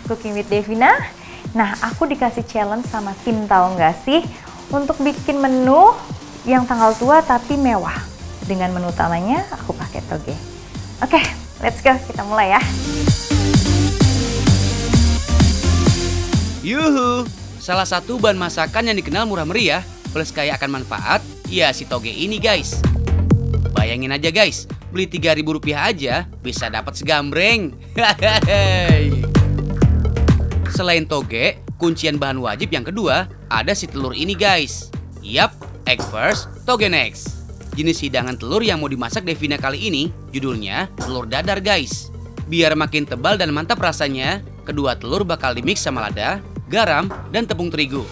Cooking with Devina. Nah, aku dikasih challenge sama tim, tahu nggak sih? Untuk bikin menu yang tanggal tua tapi mewah. Dengan menu utamanya aku pakai toge. Oke, let's go, kita mulai ya. Yuhu, salah satu bahan masakan yang dikenal murah meriah plus kaya akan manfaat, ya si toge ini guys. Bayangin aja guys, beli Rp3.000 aja bisa dapat segambreng. Selain toge, kuncian bahan wajib yang kedua ada si telur ini guys. Yap, egg first, toge next. Jenis hidangan telur yang mau dimasak Devina kali ini judulnya telur dadar guys. Biar makin tebal dan mantap rasanya, kedua telur bakal dimix sama lada, garam, dan tepung terigu.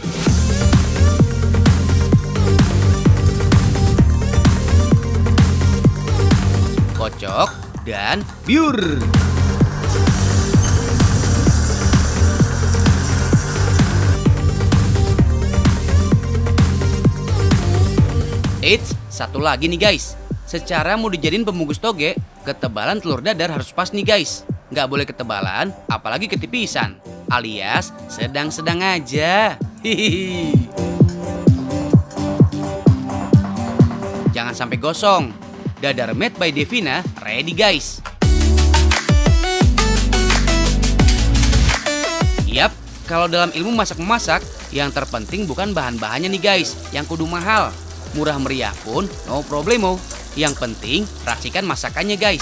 Kocok dan biur. Eits, satu lagi nih guys. Secara mau dijadiin pembungkus toge, ketebalan telur dadar harus pas nih guys. Nggak boleh ketebalan, apalagi ketipisan. Alias sedang-sedang aja. Hihihi. Jangan sampai gosong. Dadar made by Devina ready guys. Yap, kalau dalam ilmu masak-memasak, yang terpenting bukan bahan-bahannya nih guys, yang kudu mahal. Murah meriah pun no problemo. Yang penting racikan masakannya guys.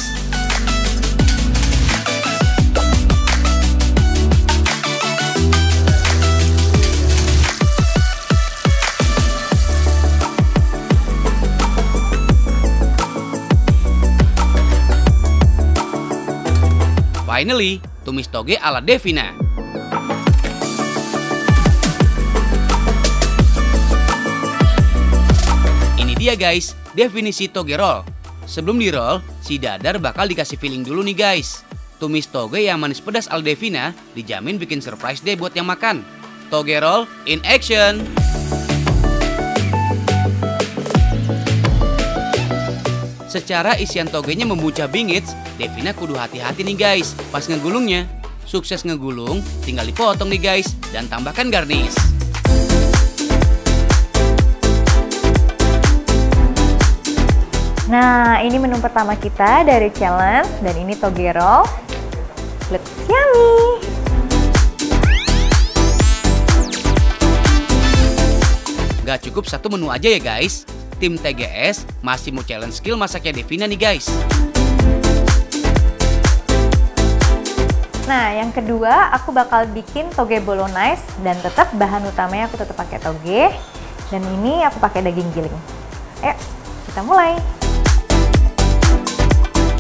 Finally, tumis toge ala Devina. Ini dia guys, definisi toge roll. Sebelum di roll, si dadar bakal dikasih filling dulu nih guys. Tumis toge yang manis pedas ala Devina dijamin bikin surprise deh buat yang makan. Toge roll in action. Secara isian togenya membuncah bingit, Devina kudu hati-hati nih guys pas ngegulungnya. Sukses ngegulung, tinggal dipotong nih guys dan tambahkan garnish. Nah, ini menu pertama kita dari challenge dan ini toge roll. Looks yummy. Gak cukup satu menu aja ya guys. Tim TGS masih mau challenge skill masaknya Devina nih guys. Nah, yang kedua aku bakal bikin toge bolognese dan tetap bahan utamanya aku tetap pakai toge. Dan ini aku pakai daging giling. Ayo, kita mulai.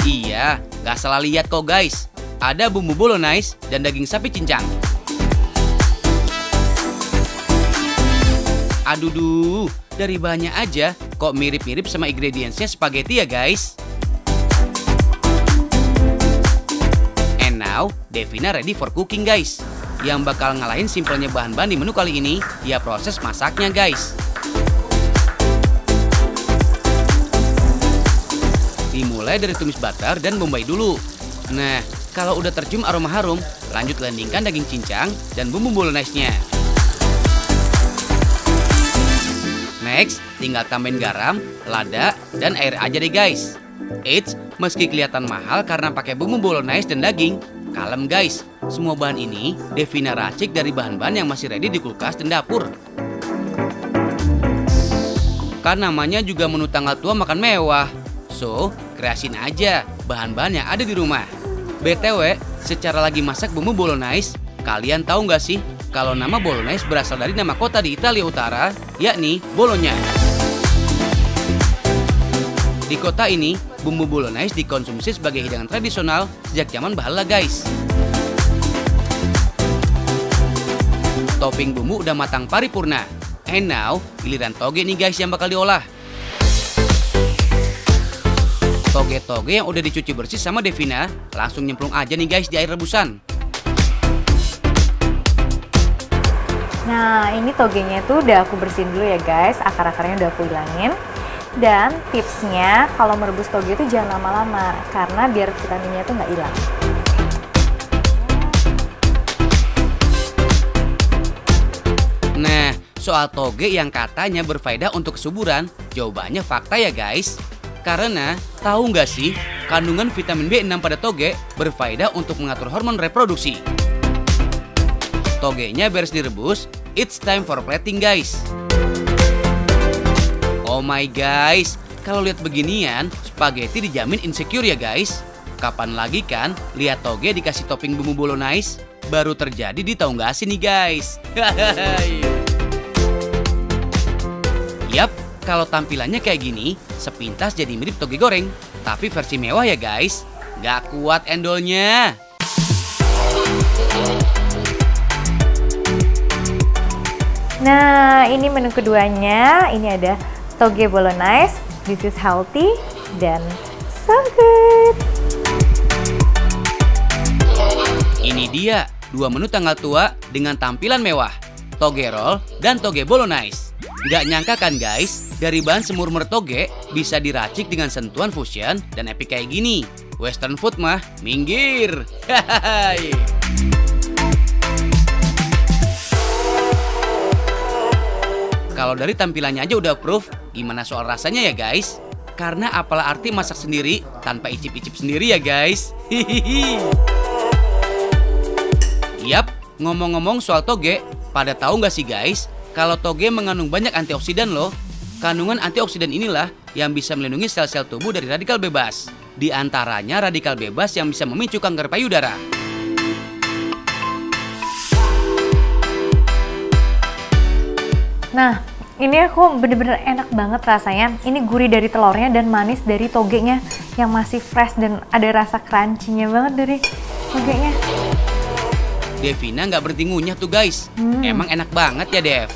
Iya, gak salah lihat kok guys. Ada bumbu bolognese dan daging sapi cincang. Aduh, dari bahannya aja kok mirip-mirip sama ingredientsnya spaghetti ya guys. And now, Devina ready for cooking guys. Yang bakal ngalahin simpelnya bahan-bahan di menu kali ini, ya proses masaknya guys. Dimulai dari tumis butter dan bombay dulu. Nah, kalau udah tercium aroma harum, lanjut landingkan daging cincang dan bumbu bolognese-nya. Next, tinggal tambahin garam, lada, dan air aja deh guys. Eits, meski kelihatan mahal karena pakai bumbu bolognese dan daging, kalem guys. Semua bahan ini Devina racik dari bahan-bahan yang masih ready di kulkas dan dapur. Kan namanya juga menu tanggal tua makan mewah. So, kreasin aja bahan-bahan yang ada di rumah. BTW, secara lagi masak bumbu bolognese, kalian tahu nggak sih kalau nama bolognese berasal dari nama kota di Italia Utara, yakni Bologna. Di kota ini, bumbu bolognese dikonsumsi sebagai hidangan tradisional sejak zaman bahla guys. Topping bumbu udah matang paripurna. And now, giliran toge nih guys yang bakal diolah. Toge-toge yang udah dicuci bersih sama Devina langsung nyemplung aja nih guys di air rebusan. Nah, ini togenya itu udah aku bersihin dulu ya guys, akar-akarnya udah aku hilangin. Dan tipsnya kalau merebus toge itu jangan lama-lama karena biar vitaminnya itu nggak hilang. Nah, soal toge yang katanya berfaedah untuk kesuburan, jawabannya fakta ya guys. Karena tahu nggak sih, kandungan vitamin B6 pada toge berfaedah untuk mengatur hormon reproduksi. Togenya beres direbus, it's time for plating guys. Oh my guys, kalau lihat beginian, spaghetti dijamin insecure ya guys. Kapan lagi kan lihat toge dikasih topping bumbu bolognese? Baru terjadi di Taunggasi nih guys. Yap, kalau tampilannya kayak gini, sepintas jadi mirip toge goreng. Tapi versi mewah ya guys. Gak kuat endolnya. Nah, ini menu keduanya. Ini ada toge bolognese. This is healthy dan so good. Ini dia, 2 menu tanggal tua dengan tampilan mewah. Toge roll dan toge bolognese. Gak nyangka kan guys, dari bahan semur-mur toge bisa diracik dengan sentuhan fusion dan epic kayak gini. Western food mah minggir. Kalau dari tampilannya aja udah proof, gimana soal rasanya ya guys? Karena apalah arti masak sendiri tanpa icip-icip sendiri ya guys. Yap, ngomong-ngomong soal toge, pada tahu nggak sih guys, kalau toge mengandung banyak antioksidan loh. Kandungan antioksidan inilah yang bisa melindungi sel-sel tubuh dari radikal bebas. Di antaranya radikal bebas yang bisa memicu kanker payudara. Nah, ini aku bener-bener enak banget rasanya. Ini gurih dari telurnya dan manis dari togenya yang masih fresh dan ada rasa crunchy-nya banget dari togenya. Devina nggak berhenti ngunyah tuh guys. Emang enak banget ya Dev.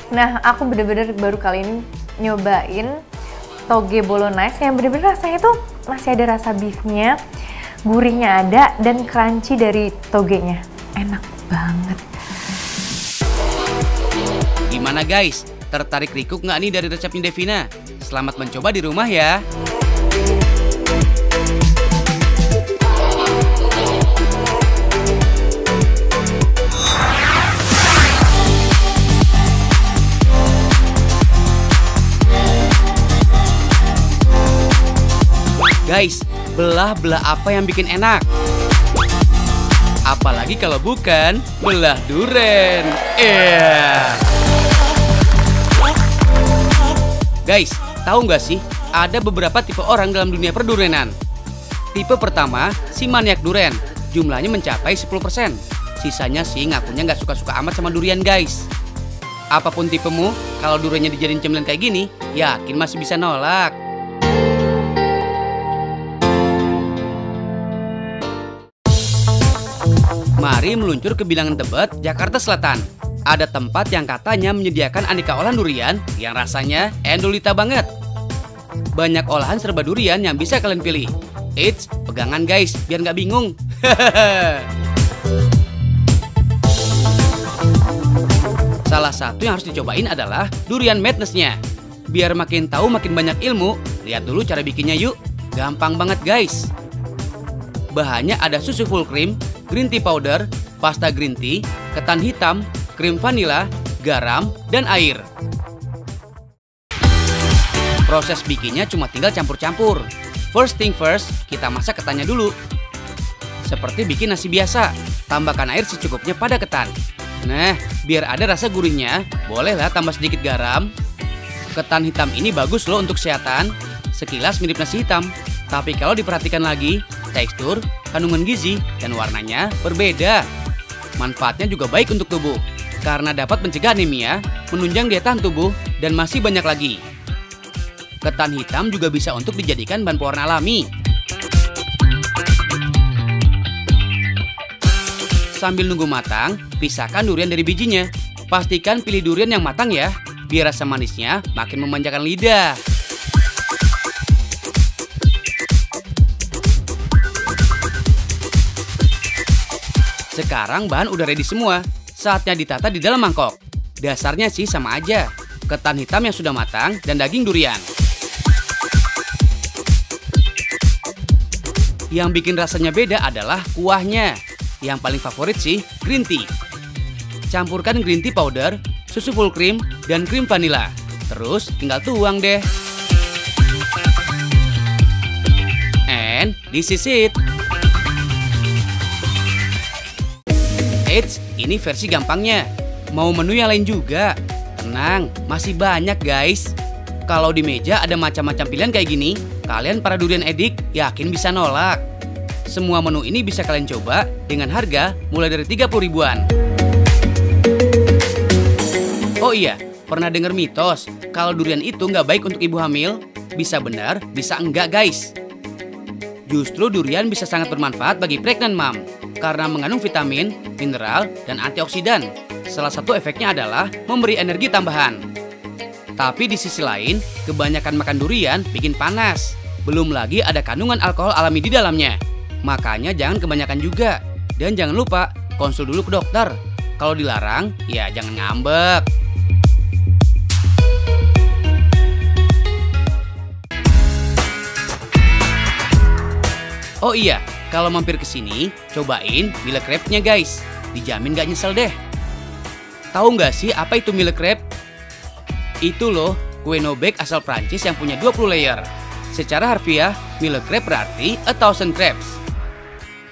Nah, aku bener-bener baru kali ini nyobain toge bolognese yang bener-bener rasanya tuh masih ada rasa beefnya, gurihnya ada, dan crunchy dari togenya. Enak banget. Gimana guys? Tertarik recook nggak nih dari resepnya Devina? Selamat mencoba di rumah ya. Guys, belah-belah apa yang bikin enak? Apalagi kalau bukan belah duren. Guys, tahu nggak sih? Ada beberapa tipe orang dalam dunia perdurenan. Tipe pertama, si maniak duren. Jumlahnya mencapai 10%. Sisanya sih ngakunya nggak suka-suka amat sama durian guys. Apapun tipemu, kalau duriannya dijadiin cemilan kayak gini, yakin masih bisa nolak. Mari meluncur ke Bilangan Tebet, Jakarta Selatan. Ada tempat yang katanya menyediakan aneka olahan durian yang rasanya endolita banget. Banyak olahan serba durian yang bisa kalian pilih. Eits, pegangan guys, biar nggak bingung. Salah satu yang harus dicobain adalah durian madness-nya. Biar makin tahu makin banyak ilmu, lihat dulu cara bikinnya yuk. Gampang banget guys. Bahannya ada susu full cream, green tea powder, pasta green tea, ketan hitam, krim vanila, garam, dan air. Proses bikinnya cuma tinggal campur-campur. First thing first, kita masak ketannya dulu. Seperti bikin nasi biasa, tambahkan air secukupnya pada ketan. Nah, biar ada rasa gurihnya, bolehlah tambah sedikit garam. Ketan hitam ini bagus loh untuk kesehatan. Sekilas mirip nasi hitam, tapi kalau diperhatikan lagi, tekstur, kandungan gizi, dan warnanya berbeda. Manfaatnya juga baik untuk tubuh, karena dapat mencegah anemia, menunjang daya tahan tubuh, dan masih banyak lagi. Ketan hitam juga bisa untuk dijadikan bahan pewarna alami. Sambil nunggu matang, pisahkan durian dari bijinya. Pastikan pilih durian yang matang ya, biar rasa manisnya makin memanjakan lidah. Sekarang bahan udah ready semua, saatnya ditata di dalam mangkok. Dasarnya sih sama aja, ketan hitam yang sudah matang dan daging durian. Yang bikin rasanya beda adalah kuahnya. Yang paling favorit sih green tea. Campurkan green tea powder, susu full cream, dan krim vanila. Terus tinggal tuang deh. And this is it. Eits, ini versi gampangnya. Mau menu yang lain juga? Tenang, masih banyak guys. Kalau di meja ada macam-macam pilihan kayak gini, kalian para durian edik yakin bisa nolak. Semua menu ini bisa kalian coba dengan harga mulai dari 30 ribuan. Oh iya, pernah dengar mitos kalau durian itu nggak baik untuk ibu hamil? Bisa benar, bisa enggak guys. Justru durian bisa sangat bermanfaat bagi pregnant mom karena mengandung vitamin, mineral, dan antioksidan. Salah satu efeknya adalah memberi energi tambahan. Tapi di sisi lain, kebanyakan makan durian bikin panas. Belum lagi ada kandungan alkohol alami di dalamnya. Makanya jangan kebanyakan juga. Dan jangan lupa konsul dulu ke dokter. Kalau dilarang, ya jangan ngambek. Oh iya, kalau mampir ke sini, cobain Mille Crepe-nya guys. Dijamin gak nyesel deh. Tahu nggak sih apa itu Mille Crepe? Itu loh, kue no bake asal Prancis yang punya 20 layer. Secara harfiah, Mille Crepe berarti 1000 crepes.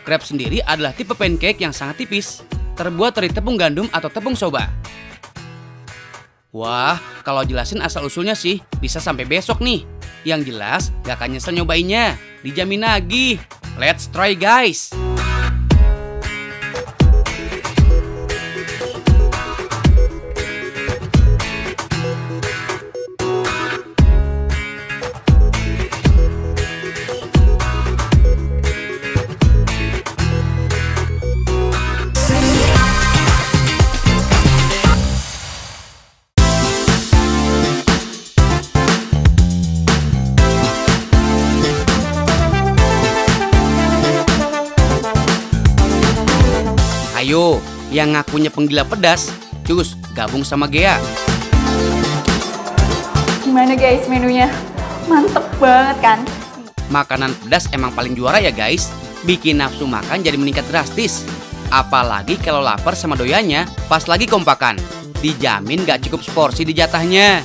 Crepe sendiri adalah tipe pancake yang sangat tipis, terbuat dari tepung gandum atau tepung soba. Wah, kalau jelasin asal-usulnya sih, bisa sampai besok nih. Yang jelas, gak akan nyesel nyobainnya. Dijamin lagi. Let's try guys! Ayo, yang ngakunya penggila pedas, cus gabung sama Gea. Gimana guys menunya? Mantep banget kan? Makanan pedas emang paling juara ya guys. Bikin nafsu makan jadi meningkat drastis. Apalagi kalau lapar sama doyannya pas lagi kompakan. Dijamin gak cukup seporsi di jatahnya.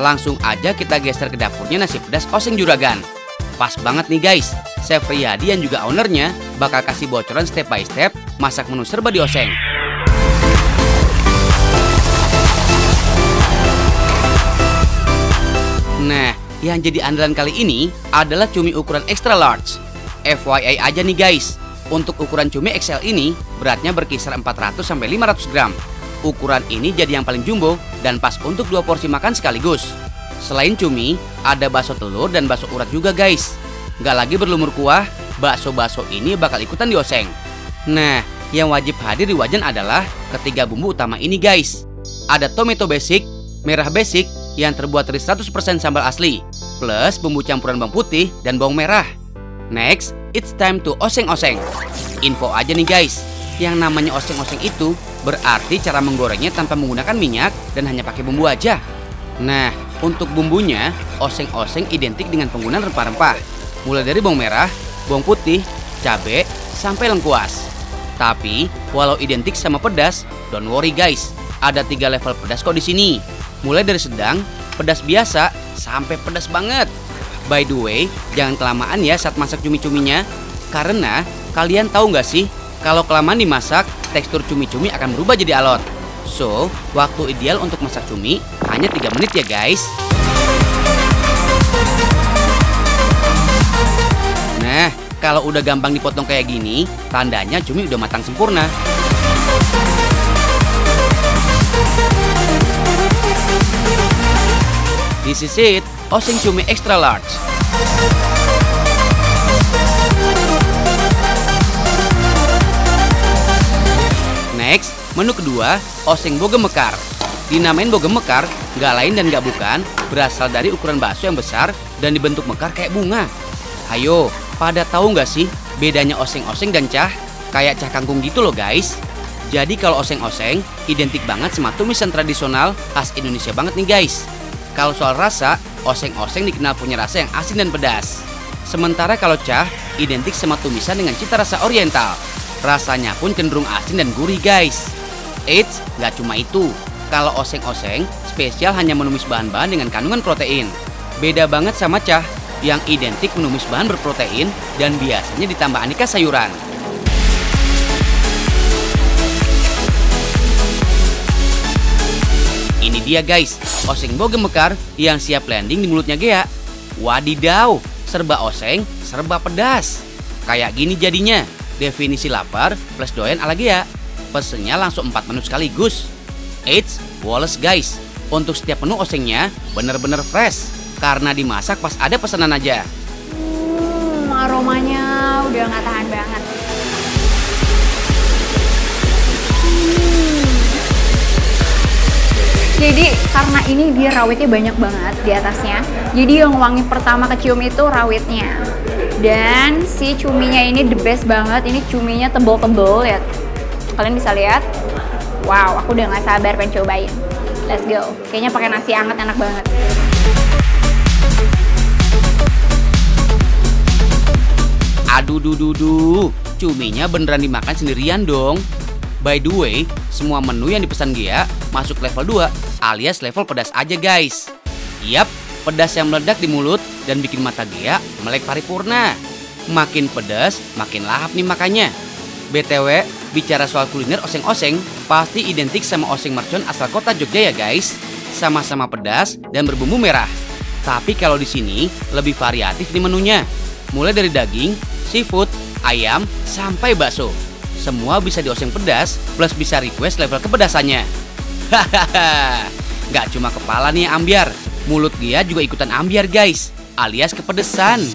Langsung aja kita geser ke dapurnya nasi pedas oseng juragan. Pas banget nih guys, Chef Riyadi yang juga ownernya bakal kasih bocoran step by step masak menu serba di oseng. Nah, yang jadi andalan kali ini adalah cumi ukuran extra large. FYI aja nih guys, untuk ukuran cumi XL ini beratnya berkisar 400-500 gram. Ukuran ini jadi yang paling jumbo dan pas untuk 2 porsi makan sekaligus. Selain cumi, ada bakso telur dan bakso urat juga guys. Nggak lagi berlumur kuah, bakso-bakso ini bakal ikutan di oseng. Nah, yang wajib hadir di wajan adalah ketiga bumbu utama ini guys. Ada tomato basic, merah basic yang terbuat dari 100% sambal asli, plus bumbu campuran bawang putih dan bawang merah. Next, it's time to oseng-oseng. Info aja nih guys, yang namanya oseng-oseng itu berarti cara menggorengnya tanpa menggunakan minyak dan hanya pakai bumbu aja. Nah, untuk bumbunya, oseng-oseng identik dengan penggunaan rempah-rempah. Mulai dari bawang merah, bawang putih, cabai, sampai lengkuas. Tapi, walau identik sama pedas, don't worry guys. Ada 3 level pedas kok di sini. Mulai dari sedang, pedas biasa, sampai pedas banget. By the way, jangan kelamaan ya saat masak cumi-cuminya. Karena, kalian tahu nggak sih, kalau kelamaan dimasak, tekstur cumi-cumi akan berubah jadi alot. So, waktu ideal untuk masak cumi hanya 3 menit ya guys. Nah, kalau udah gampang dipotong kayak gini, tandanya cumi udah matang sempurna. This is it, oseng cumi extra large. Next, menu kedua, oseng bogem mekar. Dinamain bogem mekar, nggak lain dan nggak bukan, berasal dari ukuran bakso yang besar dan dibentuk mekar kayak bunga. Ayo, pada tahu nggak sih bedanya oseng-oseng dan cah? Kayak cah kangkung gitu loh guys. Jadi kalau oseng-oseng, identik banget sama tumisan tradisional khas Indonesia banget nih guys. Kalau soal rasa, oseng-oseng dikenal punya rasa yang asin dan pedas. Sementara kalau cah, identik sama tumisan dengan cita rasa oriental. Rasanya pun cenderung asin dan gurih guys. Eits, nggak cuma itu. Kalau oseng-oseng, spesial hanya menumis bahan-bahan dengan kandungan protein. Beda banget sama cah, yang identik menumis bahan berprotein dan biasanya ditambah aneka sayuran. Ini dia guys, oseng bogem mekar yang siap landing di mulutnya Gea. Wadidaw, serba oseng, serba pedas. Kayak gini jadinya, definisi lapar plus doyan ala Gea. Pesennya langsung 4 menu sekaligus. Eits, woles guys, untuk setiap menu osengnya bener-bener fresh karena dimasak pas ada pesanan aja. Aromanya udah nggak tahan banget. Jadi karena ini dia rawitnya banyak banget di atasnya. Jadi yang wangi pertama kecium itu rawitnya. Dan si cuminya ini the best banget. Ini cuminya tebel-tebel ya. Kalian bisa lihat. Wow, aku udah nggak sabar pengen cobain. Let's go. Kayaknya pakai nasi hangat enak banget. Aduh, cuminya beneran dimakan sendirian dong. By the way, semua menu yang dipesan Gea masuk level 2 alias level pedas aja guys. Yap, pedas yang meledak di mulut dan bikin mata Gea melek paripurna. Makin pedas, makin lahap nih makanya. BTW, bicara soal kuliner oseng-oseng, pasti identik sama oseng mercon asal kota Jogja ya guys. Sama-sama pedas dan berbumbu merah. Tapi kalau di sini lebih variatif nih menunya. Mulai dari daging, seafood, ayam, sampai bakso. Semua bisa dioseng pedas, plus bisa request level kepedasannya. Hahaha, nggak cuma kepala nih yang ambiar, mulut dia juga ikutan ambiar guys, alias kepedesan.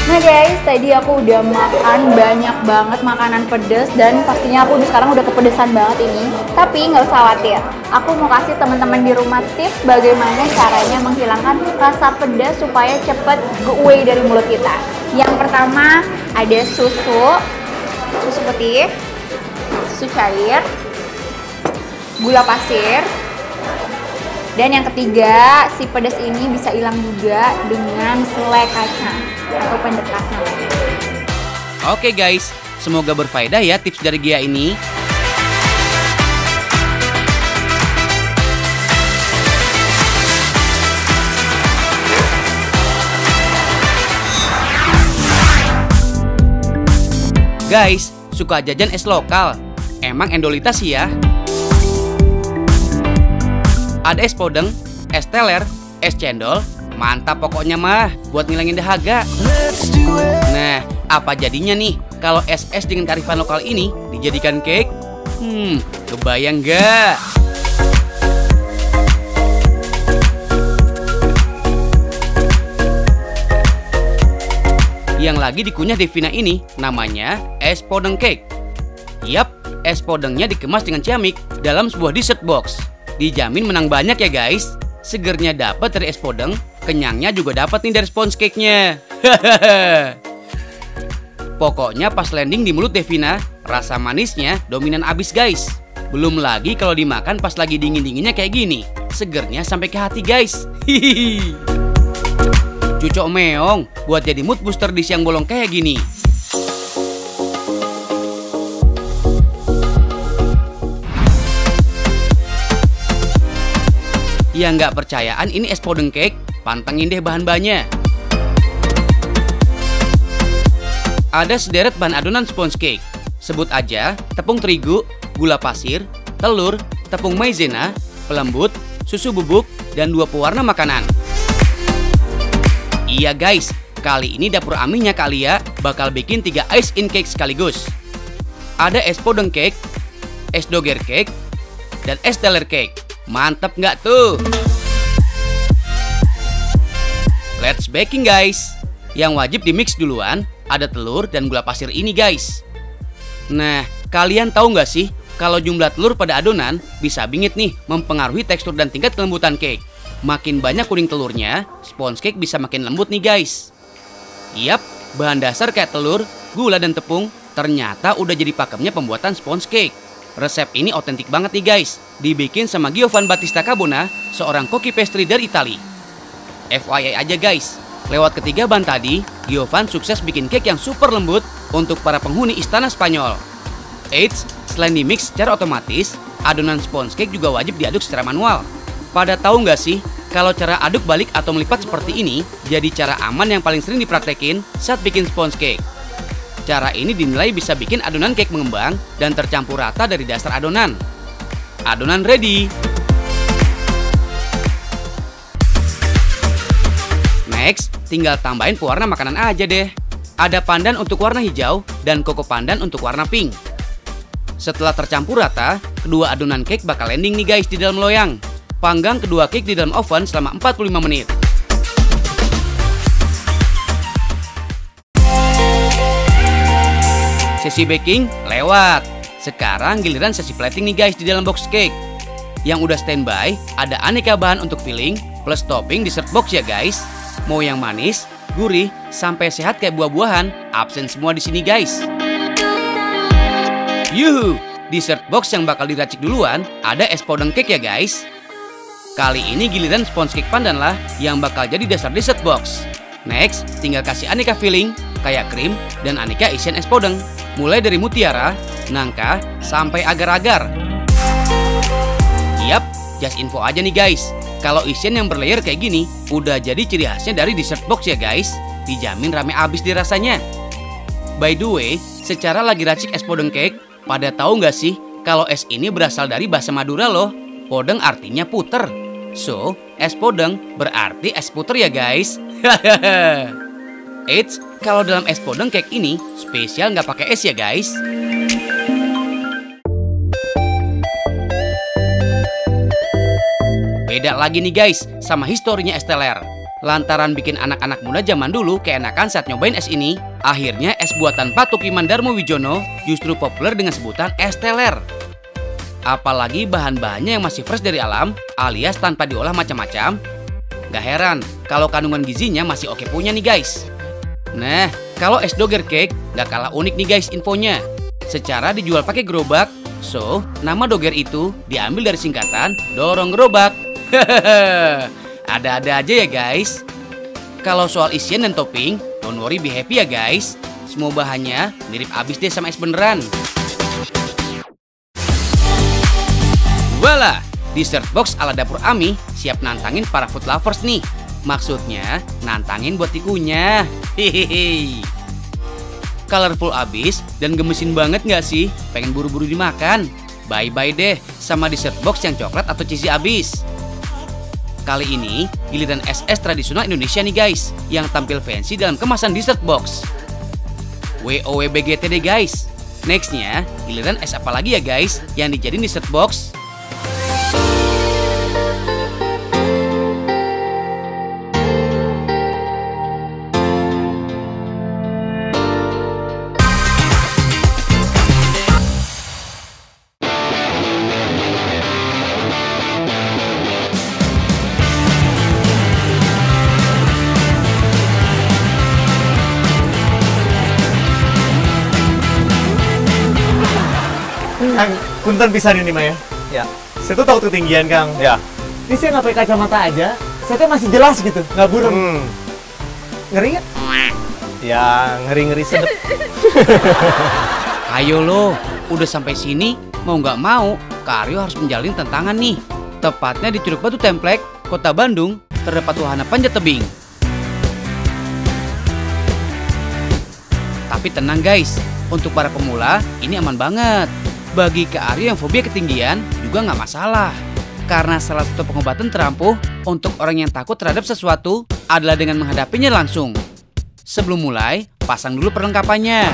Nah guys, tadi aku udah makan banyak banget makanan pedas dan pastinya aku sekarang udah kepedesan banget ini. Tapi nggak usah khawatir, aku mau kasih teman-teman di rumah tips bagaimana caranya menghilangkan rasa pedas supaya cepet go away dari mulut kita. Yang pertama ada susu putih, susu cair, gula pasir. Dan yang ketiga, si pedas ini bisa hilang juga dengan selai kacang atau pendekas namanya. Oke guys, semoga berfaedah ya tips dari Gea ini. Guys, suka jajan es lokal? Emang Endolita sih ya? Ada es podeng, es teler, es cendol, mantap pokoknya mah buat ngilangin dahaga. Nah, apa jadinya nih kalau es-es dengan kearifan lokal ini dijadikan cake? Kebayang gak? Yang lagi dikunyah Devina ini namanya es podeng cake. Yap, es podengnya dikemas dengan ciamik dalam sebuah dessert box. Dijamin menang banyak ya guys. Segernya dapat dari es podeng, kenyangnya juga dapat nih dari sponge cake-nya. Pokoknya pas landing di mulut Devina, rasa manisnya dominan abis guys. Belum lagi kalau dimakan pas lagi dingin-dinginnya kayak gini, segernya sampai ke hati guys. Cucok meong buat jadi mood booster di siang bolong kayak gini. Yang nggak percayaan ini es podeng cake, pantengin deh bahan-bahannya. Ada sederet bahan adonan sponge cake. Sebut aja tepung terigu, gula pasir, telur, tepung maizena, pelembut, susu bubuk, dan 2 pewarna makanan. Iya guys, kali ini dapur Aminya Kak Lia bakal bikin 3 ice in cake sekaligus. Ada es podeng cake, es doger cake, dan es teler cake. Mantep nggak tuh? Let's baking guys. Yang wajib di mix duluan ada telur dan gula pasir ini guys. Nah, kalian tahu nggak sih kalau jumlah telur pada adonan bisa bingit nih mempengaruhi tekstur dan tingkat kelembutan cake. Makin banyak kuning telurnya, sponge cake bisa makin lembut nih guys. Yap, bahan dasar kayak telur, gula dan tepung ternyata udah jadi pakemnya pembuatan sponge cake. Resep ini otentik banget nih guys, dibikin sama Giovan Battista Cabona, seorang koki pastry dari Italia. FYI aja guys, lewat ketiga bahan tadi, Giovan sukses bikin cake yang super lembut untuk para penghuni istana Spanyol. Eits, selain di mix secara otomatis, adonan sponge cake juga wajib diaduk secara manual. Pada tahu nggak sih, kalau cara aduk balik atau melipat seperti ini, jadi cara aman yang paling sering dipraktekin saat bikin sponge cake. Cara ini dinilai bisa bikin adonan cake mengembang dan tercampur rata dari dasar adonan. Adonan ready. Next, tinggal tambahin pewarna makanan aja deh. Ada pandan untuk warna hijau dan koko pandan untuk warna pink. Setelah tercampur rata, kedua adonan cake bakal landing nih guys di dalam loyang. Panggang kedua cake di dalam oven selama 45 menit. Sesi baking lewat. Sekarang giliran sesi plating nih guys di dalam box cake. Yang udah standby ada aneka bahan untuk filling plus topping dessert box ya guys. Mau yang manis, gurih, sampai sehat kayak buah-buahan, absen semua di sini guys. Yuhu, dessert box yang bakal diracik duluan ada es podeng cake ya guys. Kali ini giliran sponge cake pandan lah yang bakal jadi dasar dessert box. Next, tinggal kasih aneka filling kayak krim dan aneka isian es podeng. Mulai dari mutiara, nangka, sampai agar-agar. Yap, just info aja nih guys. Kalau isian yang berlayer kayak gini, udah jadi ciri khasnya dari dessert box ya guys. Dijamin rame abis dirasanya. By the way, secara lagi racik es podeng cake, pada tahu nggak sih kalau es ini berasal dari bahasa Madura loh. Podeng artinya puter. So, es podeng berarti es puter ya guys. Eits, kalau dalam es podeng cake ini spesial nggak pakai es ya guys. Beda lagi nih guys sama historinya es teler. Lantaran bikin anak-anak muda zaman dulu keenakan saat nyobain es ini, akhirnya es buatan Pak Tukiman Darmowijono justru populer dengan sebutan es teler. Apalagi bahan-bahannya yang masih fresh dari alam alias tanpa diolah macam-macam. Gak heran kalau kandungan gizinya masih oke punya nih guys. Nah, kalau es doger cake gak kalah unik nih guys infonya. Secara dijual pakai gerobak, so nama doger itu diambil dari singkatan dorong gerobak. Ada-ada aja ya guys. Kalau soal isian dan topping, don't worry be happy ya guys. Semua bahannya mirip abis deh sama es beneran. Voila, dessert box ala dapur Ami siap nantangin para food lovers nih. Maksudnya nantangin buat dikunyah. Hehehe. Colorful abis dan gemesin banget nggak sih? Pengen buru-buru dimakan. Bye-bye deh sama dessert box yang coklat atau cheesy abis. Kali ini giliran es-es tradisional Indonesia nih guys, yang tampil fancy dalam kemasan dessert box. WOWBGT deh guys. Nextnya giliran es apa lagi ya guys yang dijadiin dessert box? Kang, punten pisan ini Maya. Ya. Saya tuh takut ketinggian, Kang. Ya. Ini saya nggak pakai kacamata aja, saya tuh masih jelas gitu, nggak burem. Ngeri nggak? Ya, ngeri-ngeri sedep. Ayo lo, udah sampai sini, mau nggak mau, Kak Aryo harus menjalin tantangan nih. Tepatnya di Curug Batu Templek, Kota Bandung, terdapat wahana panjat tebing. Tapi tenang guys, untuk para pemula ini aman banget. Bagi Kak Aryo yang fobia ketinggian juga nggak masalah. Karena salah satu pengobatan terampuh untuk orang yang takut terhadap sesuatu adalah dengan menghadapinya langsung. Sebelum mulai, pasang dulu perlengkapannya.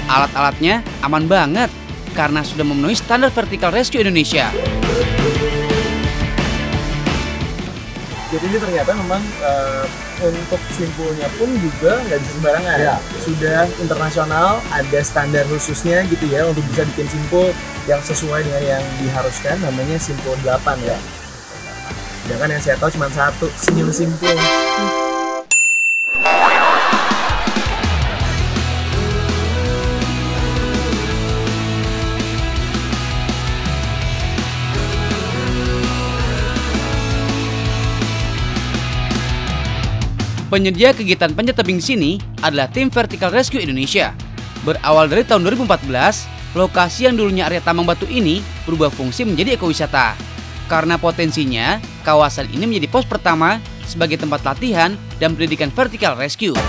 Alat-alatnya aman banget karena sudah memenuhi standar Vertical Rescue Indonesia. Jadi ini ternyata memang untuk simpulnya pun juga nggak bisa sembarangan. Ya. Sudah internasional, ada standar khususnya gitu ya untuk bisa bikin simpul yang sesuai dengan yang diharuskan, namanya simpul 8 ya. Jangan yang saya tahu cuma satu, senyum simpul. Penyedia kegiatan panjat tebing di sini adalah tim Vertical Rescue Indonesia. Berawal dari tahun 2014, lokasi yang dulunya area tambang batu ini berubah fungsi menjadi ekowisata. Karena potensinya, kawasan ini menjadi pos pertama sebagai tempat latihan dan pendidikan Vertical Rescue.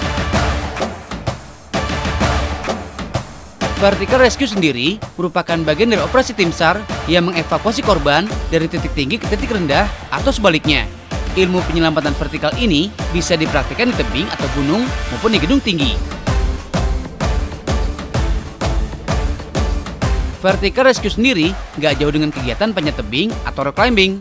Vertical Rescue sendiri merupakan bagian dari operasi tim SAR yang mengevakuasi korban dari titik tinggi ke titik rendah atau sebaliknya. Ilmu penyelamatan vertikal ini bisa dipraktikkan di tebing atau gunung maupun di gedung tinggi. Vertical Rescue sendiri nggak jauh dengan kegiatan panjat tebing atau rock climbing.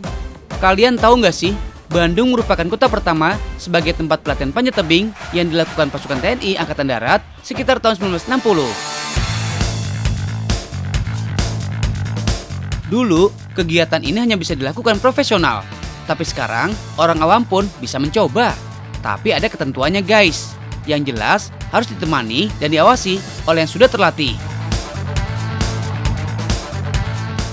Kalian tahu nggak sih, Bandung merupakan kota pertama sebagai tempat pelatihan panjat tebing yang dilakukan pasukan TNI Angkatan Darat sekitar tahun 1960. Dulu, kegiatan ini hanya bisa dilakukan profesional. Tapi sekarang, orang awam pun bisa mencoba. Tapi ada ketentuannya guys. Yang jelas, harus ditemani dan diawasi oleh yang sudah terlatih.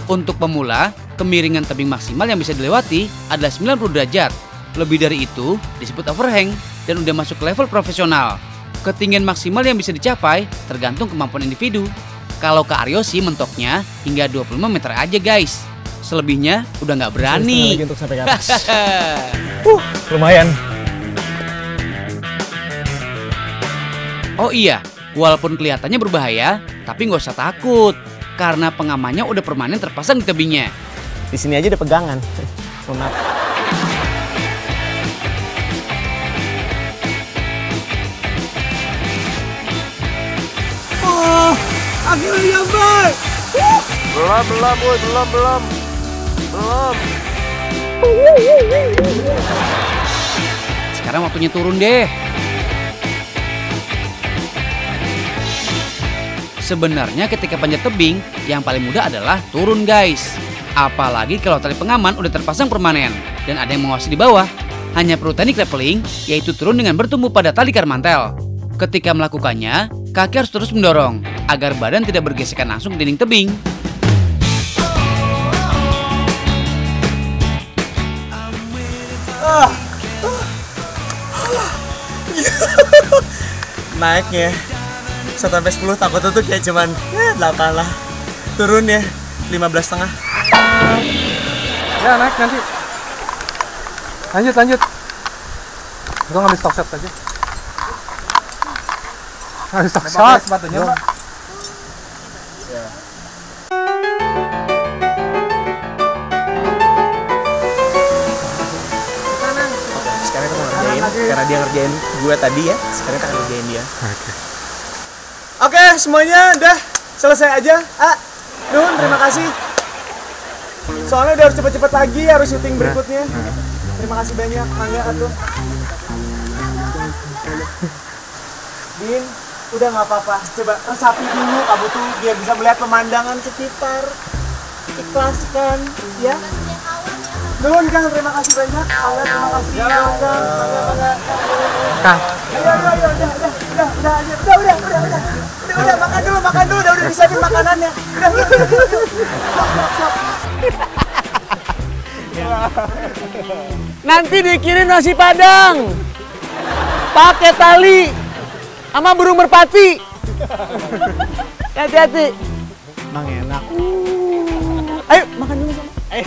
Untuk pemula, kemiringan tebing maksimal yang bisa dilewati adalah 90 derajat. Lebih dari itu, disebut overhang dan udah masuk ke level profesional. Ketinggian maksimal yang bisa dicapai tergantung kemampuan individu. Kalau Kak Aryo sih mentoknya hingga 25 meter aja guys. Selebihnya udah nggak berani. Lagi untuk sampai ke atas. Lumayan. Oh iya, walaupun kelihatannya berbahaya, tapi nggak usah takut. Karena pengamannya udah permanen terpasang di tebingnya. Di sini aja ada pegangan. Sunat. Oh, akhirnya nyampe. Belum, boy. Belum. Sekarang waktunya turun deh. Sebenarnya ketika panjat tebing, yang paling mudah adalah turun guys. Apalagi kalau tali pengaman udah terpasang permanen dan ada yang mengawasi di bawah. Hanya perlu teknik rappelling, yaitu turun dengan bertumbuh pada tali karmantel. Ketika melakukannya, kaki harus terus mendorong agar badan tidak bergesekan langsung ke dinding tebing. Naiknya 1 sampai 10 takutnya tuh kayak cuman 8 lah. Turun ya 15,5. Ya naik nanti. Lanjut. Gua ngambil stock shot aja. Ngambil stock shot. Sepatunya, Pak. Sekarang kita ngerjain karena dia ngerjain gue tadi ya. Sekarang kita ngerjain dia. Oke, semuanya udah selesai aja. Nun, terima kasih. Soalnya udah harus cepet-cepet lagi, harus syuting berikutnya. Terima kasih banyak, Mangga atuh. Din, udah nggak apa-apa. Coba resapi dulu, kamu tuh biar bisa melihat pemandangan sekitar. Ikhlaskan, ya. Nun, Kang, terima kasih banyak. Mangga, terima kasih. Kang. Kang. Ayo, udah, makan dulu, udah disiapin makanannya. Udah. Sok. Nanti dikirim nasi padang. Pakai tali sama burung merpati. Hati-hati. Bang enak. Ayo makan dulu sama. Ayo.